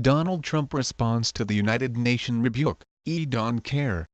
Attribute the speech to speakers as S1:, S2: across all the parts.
S1: Donald Trump responds to the United Nations rebuke, "Don't care."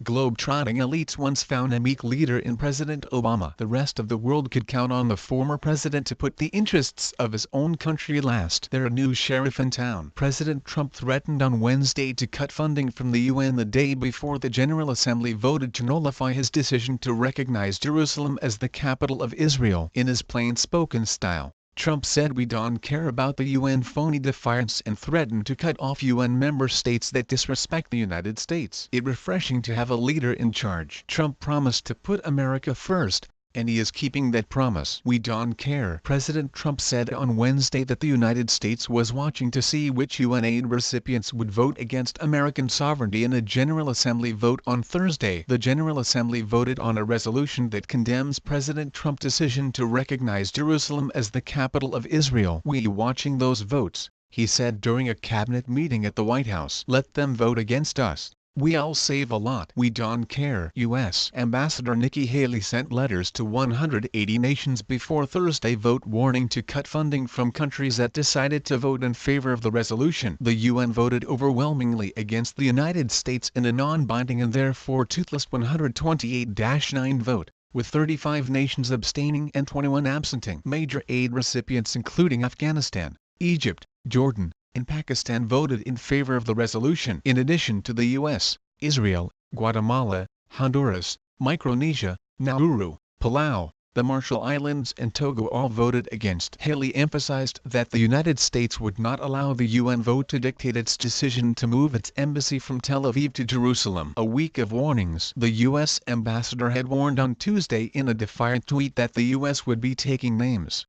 S1: Globe-trotting elites once found a meek leader in President Obama. The rest of the world could count on the former president to put the interests of his own country last. They're a new sheriff in town. President Trump threatened on Wednesday to cut funding from the UN the day before the General Assembly voted to nullify his decision to recognize Jerusalem as the capital of Israel. In his plain-spoken style, Trump said we don't care about the UN phony defiance and threatened to cut off UN member states that disrespect the United States. It's refreshing to have a leader in charge. Trump promised to put America first, and he is keeping that promise. We don't care. President Trump said on Wednesday that the United States was watching to see which UN aid recipients would vote against American sovereignty in a General Assembly vote on Thursday. The General Assembly voted on a resolution that condemns President Trump's decision to recognize Jerusalem as the capital of Israel. "We're watching those votes," he said during a cabinet meeting at the White House. "Let them vote against us. We'll save a lot. We don't care." U.S. Ambassador Nikki Haley sent letters to 180 nations before Thursday vote warning to cut funding from countries that decided to vote in favor of the resolution. The UN voted overwhelmingly against the United States in a non-binding and therefore toothless 128-9 vote, with 35 nations abstaining and 21 absenting. Major aid recipients including Afghanistan, Egypt, Jordan, and Pakistan voted in favor of the resolution. In addition to the U.S., Israel, Guatemala, Honduras, Micronesia, Nauru, Palau, the Marshall Islands and Togo all voted against. Haley emphasized that the United States would not allow the UN vote to dictate its decision to move its embassy from Tel Aviv to Jerusalem. A week of warnings. The U.S. ambassador had warned on Tuesday in a defiant tweet that the U.S. would be taking names.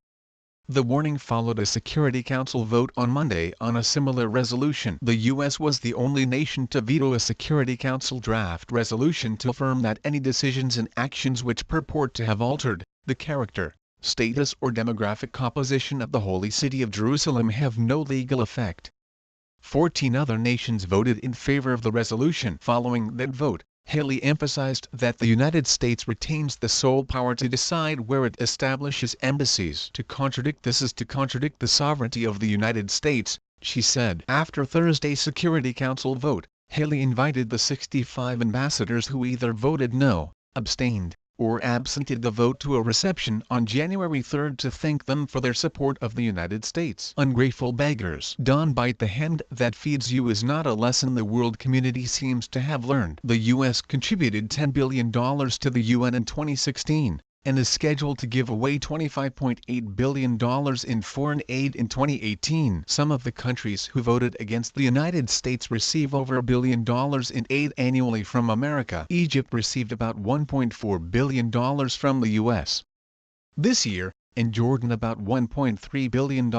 S1: The warning followed a Security Council vote on Monday on a similar resolution. The U.S. was the only nation to veto a Security Council draft resolution to affirm that any decisions and actions which purport to have altered the character, status or demographic composition of the Holy City of Jerusalem have no legal effect. 14 other nations voted in favor of the resolution. Following that vote, Haley emphasized that the United States retains the sole power to decide where it establishes embassies. To contradict this is to contradict the sovereignty of the United States, she said. After Thursday's Security Council vote, Haley invited the 65 ambassadors who either voted no, abstained, or absented the vote to a reception on January 3 to thank them for their support of the United States. Ungrateful beggars. "Don't bite the hand that feeds you" is not a lesson the world community seems to have learned. The U.S. contributed $10 billion to the UN in 2016, and is scheduled to give away $25.8 billion in foreign aid in 2018. Some of the countries who voted against the United States receive over $1 billion in aid annually from America. Egypt received about $1.4 billion from the U.S. this year, and Jordan about $1.3 billion.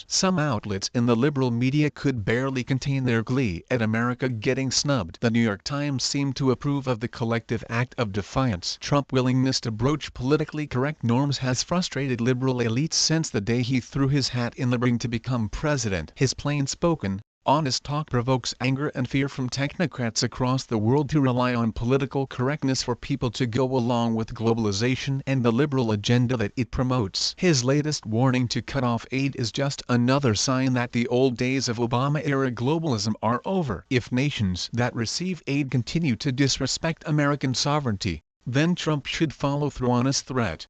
S1: Some outlets in the liberal media could barely contain their glee at America getting snubbed. The New York Times seemed to approve of the collective act of defiance. Trump's willingness to broach politically correct norms has frustrated liberal elites since the day he threw his hat in the ring to become president. His plain-spoken, honest talk provokes anger and fear from technocrats across the world who rely on political correctness for people to go along with globalization and the liberal agenda that it promotes. His latest warning to cut off aid is just another sign that the old days of Obama-era globalism are over. If nations that receive aid continue to disrespect American sovereignty, then Trump should follow through on his threat.